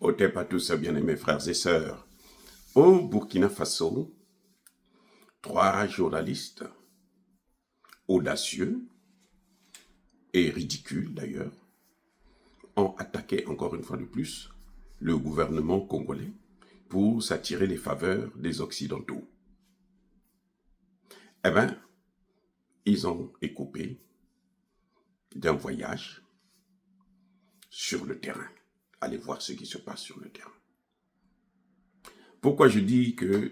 Otep à tous, bien-aimés frères et sœurs. Au Burkina Faso, 3 journalistes audacieux et ridicules d'ailleurs ont attaqué encore une fois de plus le gouvernement congolais pour s'attirer les faveurs des Occidentaux. Eh bien, ils ont écopé d'un voyage sur le terrain. Allez voir ce qui se passe sur le terrain. Pourquoi je dis que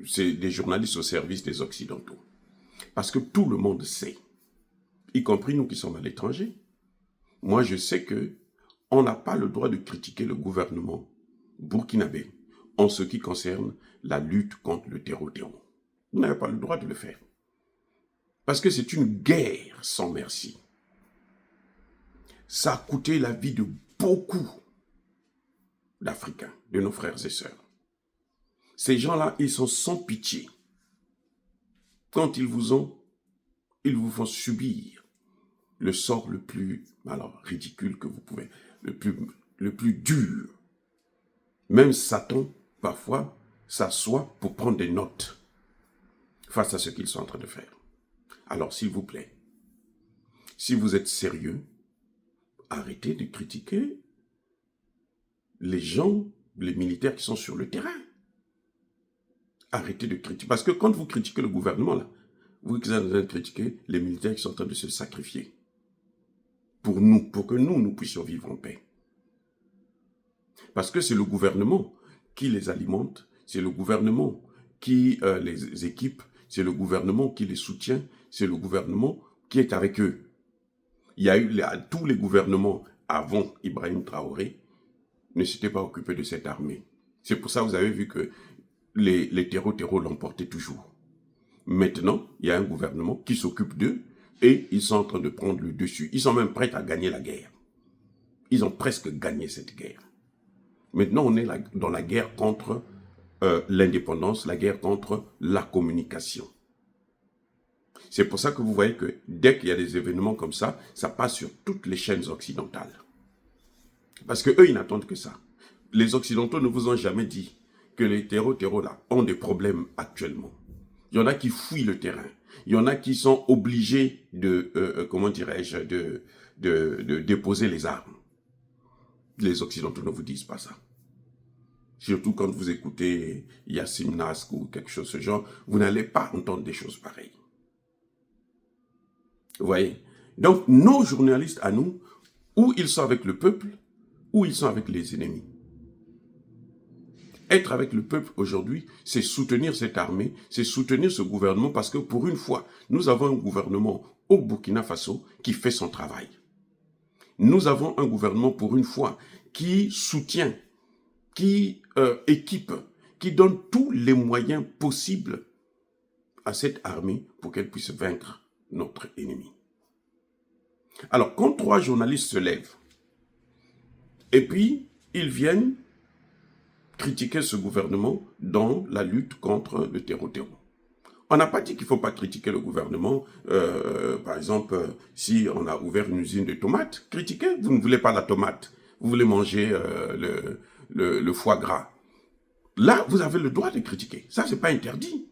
c'est des journalistes au service des Occidentaux? Parce que tout le monde sait, y compris nous qui sommes à l'étranger, moi je sais que on n'a pas le droit de critiquer le gouvernement burkinabé en ce qui concerne la lutte contre le terreau. Vous n'avez pas le droit de le faire. Parce que c'est une guerre sans merci. Ça a coûté la vie de beaucoup d'Africains, de nos frères et sœurs. Ces gens-là, ils sont sans pitié. Quand ils vous font subir le sort le plus ridicule que vous pouvez, le plus dur. Même Satan, parfois, s'assoit pour prendre des notes face à ce qu'ils sont en train de faire. Alors, s'il vous plaît, si vous êtes sérieux, arrêtez de critiquer les gens, les militaires qui sont sur le terrain. Arrêtez de critiquer. Parce que quand vous critiquez le gouvernement, là, vous êtes en train de critiquer les militaires qui sont en train de se sacrifier. Pour que nous puissions vivre en paix. Parce que c'est le gouvernement qui les alimente, c'est le gouvernement qui les équipe, c'est le gouvernement qui les soutient, c'est le gouvernement qui est avec eux. Il y a eu tous les gouvernements avant Ibrahim Traoré ne s'étaient pas occupés de cette armée. C'est pour ça que vous avez vu que les terreaux l'emportaient toujours. Maintenant, il y a un gouvernement qui s'occupe d'eux et ils sont en train de prendre le dessus. Ils sont même prêts à gagner la guerre. Ils ont presque gagné cette guerre. Maintenant, on est dans la guerre contre l'indépendance, la guerre contre la communication. C'est pour ça que vous voyez que dès qu'il y a des événements comme ça, ça passe sur toutes les chaînes occidentales. Parce qu'eux, ils n'attendent que ça. Les Occidentaux ne vous ont jamais dit que les terreaux là ont des problèmes actuellement. Il y en a qui fuient le terrain. Il y en a qui sont obligés de, de déposer les armes. Les Occidentaux ne vous disent pas ça. Surtout quand vous écoutez Yassim Nask ou quelque chose de ce genre, vous n'allez pas entendre des choses pareilles. Vous voyez? Donc, nos journalistes à nous, ou ils sont avec le peuple, ou ils sont avec les ennemis. Être avec le peuple aujourd'hui, c'est soutenir cette armée, c'est soutenir ce gouvernement, parce que pour une fois, nous avons un gouvernement au Burkina Faso qui fait son travail. Nous avons un gouvernement pour une fois qui soutient, qui équipe, qui donne tous les moyens possibles à cette armée pour qu'elle puisse vaincre notre ennemi. Alors, quand 3 journalistes se lèvent, et puis ils viennent critiquer ce gouvernement dans la lutte contre le terreau. On n'a pas dit qu'il ne faut pas critiquer le gouvernement. Par exemple, si on a ouvert une usine de tomates, critiquez. Vous ne voulez pas la tomate. Vous voulez manger le foie gras. Là, vous avez le droit de critiquer. Ça, ce n'est pas interdit.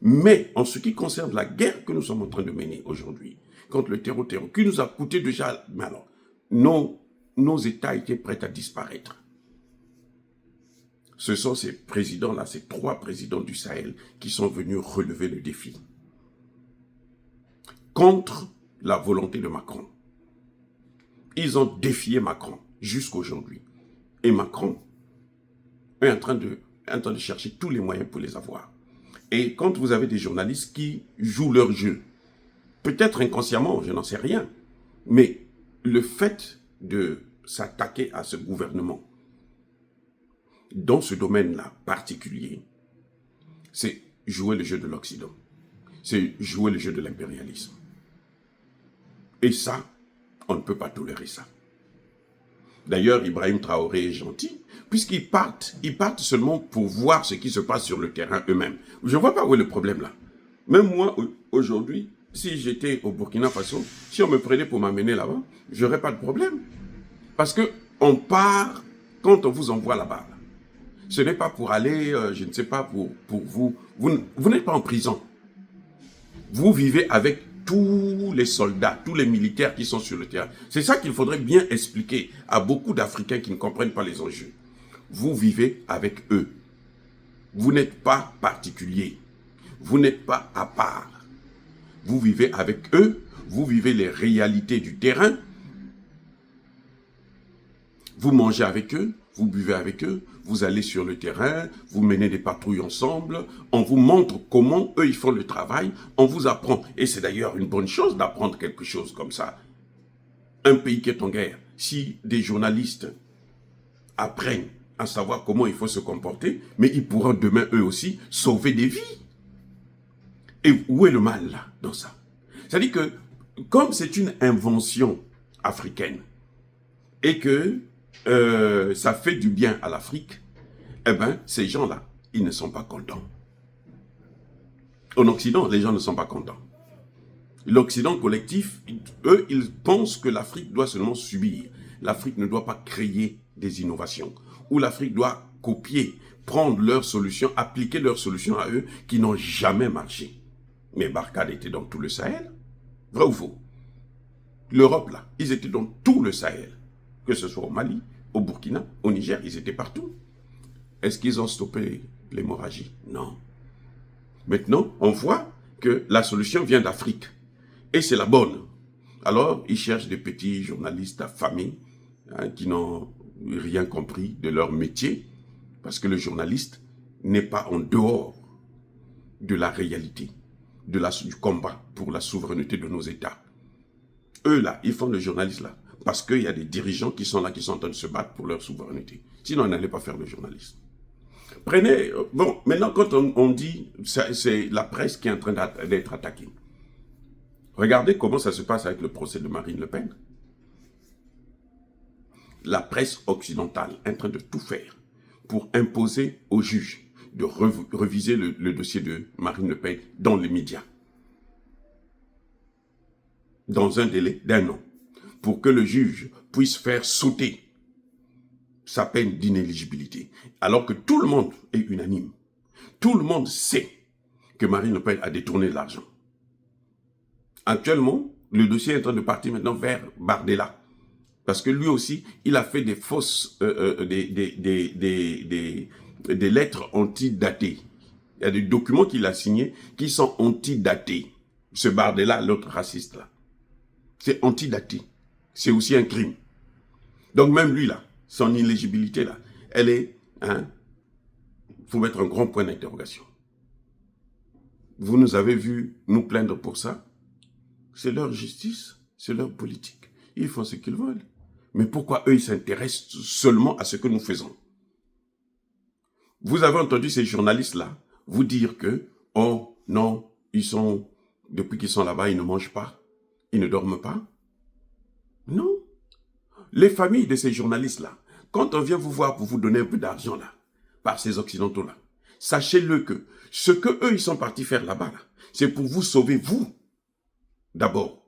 Mais en ce qui concerne la guerre que nous sommes en train de mener aujourd'hui, contre le terreau, qui nous a coûté déjà... Mais alors, nos États étaient prêts à disparaître. Ce sont ces présidents-là, ces 3 présidents du Sahel qui sont venus relever le défi contre la volonté de Macron. Ils ont défié Macron jusqu'aujourd'hui. Et Macron est en train de chercher tous les moyens pour les avoir. Et quand vous avez des journalistes qui jouent leur jeu, peut-être inconsciemment, je n'en sais rien, mais le fait de s'attaquer à ce gouvernement, dans ce domaine-là particulier, c'est jouer le jeu de l'Occident. C'est jouer le jeu de l'impérialisme. Et ça, on ne peut pas tolérer ça. D'ailleurs, Ibrahim Traoré est gentil, puisqu'ils partent seulement pour voir ce qui se passe sur le terrain eux-mêmes. Je ne vois pas où est le problème là. Même moi, aujourd'hui, si j'étais au Burkina Faso, si on me prenait pour m'amener là-bas, je n'aurais pas de problème. Parce qu'on part quand on vous envoie là-bas, ce n'est pas pour aller, je ne sais pas, pour vous. Vous n'êtes pas en prison. Vous vivez avec tous les soldats, tous les militaires qui sont sur le terrain. C'est ça qu'il faudrait bien expliquer à beaucoup d'Africains qui ne comprennent pas les enjeux. Vous vivez avec eux. Vous n'êtes pas particulier. Vous n'êtes pas à part. Vous vivez avec eux. Vous vivez les réalités du terrain. Vous mangez avec eux. Vous buvez avec eux. Vous allez sur le terrain. Vous menez des patrouilles ensemble. On vous montre comment eux, ils font le travail. On vous apprend. Et c'est d'ailleurs une bonne chose d'apprendre quelque chose comme ça. Un pays qui est en guerre, si des journalistes apprennent à savoir comment il faut se comporter, mais ils pourront demain, eux aussi, sauver des vies. Et où est le mal, là, dans ça? C'est-à-dire que, comme c'est une invention africaine, et que ça fait du bien à l'Afrique, eh bien, ces gens-là, ils ne sont pas contents. En Occident, les gens ne sont pas contents. L'Occident collectif, eux, ils pensent que l'Afrique doit seulement subir. L'Afrique ne doit pas créer des innovations. Ou l'Afrique doit copier, prendre leurs solutions, appliquer leurs solutions à eux qui n'ont jamais marché. Mais Barkhane était dans tout le Sahel. Vrai ou faux? L'Europe, là, ils étaient dans tout le Sahel. Que ce soit au Mali, au Burkina, au Niger, ils étaient partout. Est-ce qu'ils ont stoppé l'hémorragie? Non. Maintenant, on voit que la solution vient d'Afrique. Et c'est la bonne. Alors, ils cherchent des petits journalistes affamés qui n'ont rien compris de leur métier, parce que le journaliste n'est pas en dehors de la réalité, du combat pour la souveraineté de nos États. Eux, là, ils font le journaliste, là, parce qu'il y a des dirigeants qui sont là, qui sont en train de se battre pour leur souveraineté. Sinon, ils n'allaient pas faire le journaliste. Prenez, bon, maintenant, quand on dit, c'est la presse qui est en train d'être attaquée. Regardez comment ça se passe avec le procès de Marine Le Pen. La presse occidentale est en train de tout faire pour imposer aux juges de reviser le dossier de Marine Le Pen dans les médias. Dans un délai d'1 an. Pour que le juge puisse faire sauter sa peine d'inéligibilité. Alors que tout le monde est unanime. Tout le monde sait que Marine Le Pen a détourné de l'argent. Actuellement, le dossier est en train de partir maintenant vers Bardella. Parce que lui aussi, il a fait des fausses, des lettres antidatées. Il y a des documents qu'il a signés qui sont antidatés. Ce Bardella, l'autre raciste là. C'est antidaté. C'est aussi un crime. Donc même lui là, son inéligibilité là, elle est, faut mettre un grand point d'interrogation. Vous nous avez vu nous plaindre pour ça. C'est leur justice, c'est leur politique. Ils font ce qu'ils veulent. Mais pourquoi eux, ils s'intéressent seulement à ce que nous faisons? Vous avez entendu ces journalistes-là vous dire que, oh non, depuis qu'ils sont là-bas, ils ne mangent pas, ils ne dorment pas. Non. Les familles de ces journalistes-là, quand on vient vous voir pour vous donner un peu d'argent là, par ces occidentaux-là, sachez-le que ce que eux, ils sont partis faire là-bas, là, c'est pour vous sauver, vous, d'abord.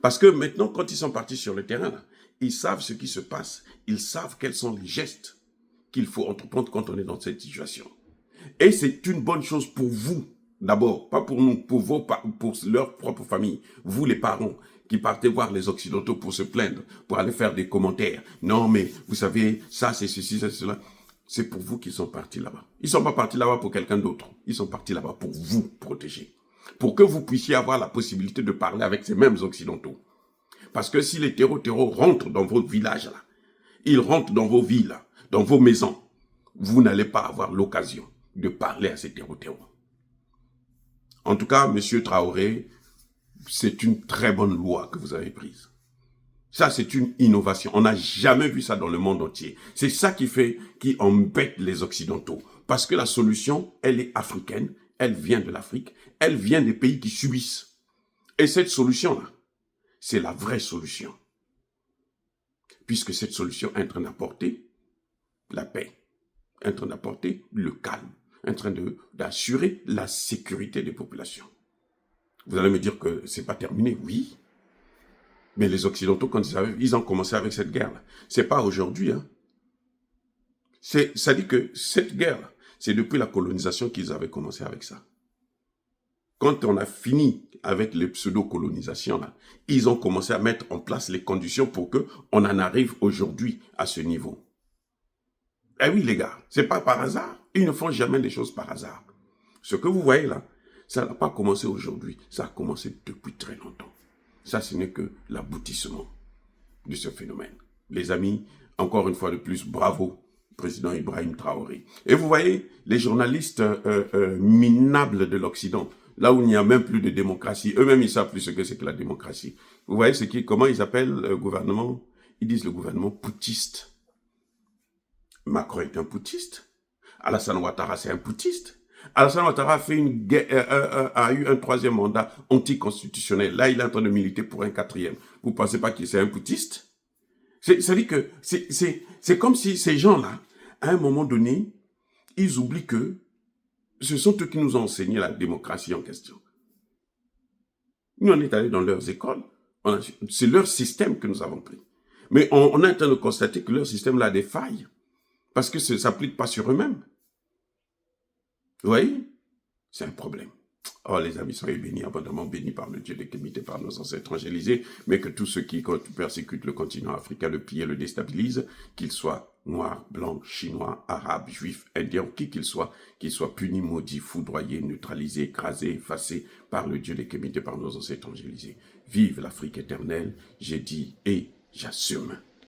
Parce que maintenant, quand ils sont partis sur le terrain, là, ils savent ce qui se passe. Ils savent quels sont les gestes qu'il faut entreprendre quand on est dans cette situation. Et c'est une bonne chose pour vous, d'abord. Pas pour nous, pour leur propre famille. Vous, les parents, qui partez voir les Occidentaux pour se plaindre, pour aller faire des commentaires. Non, mais vous savez, ça, c'est ceci, ça, c'est cela. C'est pour vous qu'ils sont partis là-bas. Ils ne sont pas partis là-bas pour quelqu'un d'autre. Ils sont partis là-bas pour vous protéger. Pour que vous puissiez avoir la possibilité de parler avec ces mêmes Occidentaux. Parce que si les terreaux rentrent dans vos villages, là, ils rentrent dans vos villes, là, dans vos maisons, vous n'allez pas avoir l'occasion de parler à ces terreaux. En tout cas, M. Traoré, c'est une très bonne loi que vous avez prise. Ça, c'est une innovation. On n'a jamais vu ça dans le monde entier. C'est ça qui embête les Occidentaux. Parce que la solution, elle est africaine, elle vient de l'Afrique, elle vient des pays qui subissent. Et cette solution-là, c'est la vraie solution. Puisque cette solution est en train d'apporter la paix, est en train d'apporter le calme, est en train d'assurer la sécurité des populations. Vous allez me dire que c'est pas terminé, oui. Mais les Occidentaux, quand ils ont commencé avec cette guerre-là, c'est pas aujourd'hui, hein. Ça dit que cette guerre, c'est depuis la colonisation qu'ils avaient commencé avec ça. Quand on a fini avec les pseudo-colonisations, là, ils ont commencé à mettre en place les conditions pour qu'on en arrive aujourd'hui à ce niveau. Eh oui, les gars, c'est pas par hasard. Ils ne font jamais les choses par hasard. Ce que vous voyez là, ça n'a pas commencé aujourd'hui. Ça a commencé depuis très longtemps. Ça, ce n'est que l'aboutissement de ce phénomène. Les amis, encore une fois de plus, bravo, président Ibrahim Traoré. Et vous voyez, les journalistes minables de l'Occident, là où il n'y a même plus de démocratie, eux-mêmes, ils savent plus ce que c'est que la démocratie. Vous voyez comment ils appellent le gouvernement? Ils disent le gouvernement putschiste. Macron est un putschiste. Alassane Ouattara, c'est un putschiste. Alassane Ouattara a eu un troisième mandat anticonstitutionnel. Là, il est en train de militer pour un quatrième. Vous ne pensez pas que c'est un putschiste? Ça dit que c'est comme si ces gens-là, à un moment donné, ils oublient que ce sont eux qui nous ont enseigné la démocratie en question. Nous, on est allés dans leurs écoles. C'est leur système que nous avons pris. Mais on est en train de constater que leur système-là a des failles. Parce que ça ne s'applique pas sur eux-mêmes. Vous voyez? C'est un problème. Oh, les amis, soyez bénis, abondamment bénis par le Dieu des Kémités, par nos ancêtres angélisés, mais que tous ceux qui persécutent le continent africain, le pillent et le déstabilisent, qu'ils soient noirs, blancs, chinois, arabes, juifs, indiens, qui qu'ils soient punis, maudits, foudroyés, neutralisés, écrasés, effacés par le Dieu des Kémités, par nos ancêtres angélisés. Vive l'Afrique éternelle, j'ai dit et j'assume.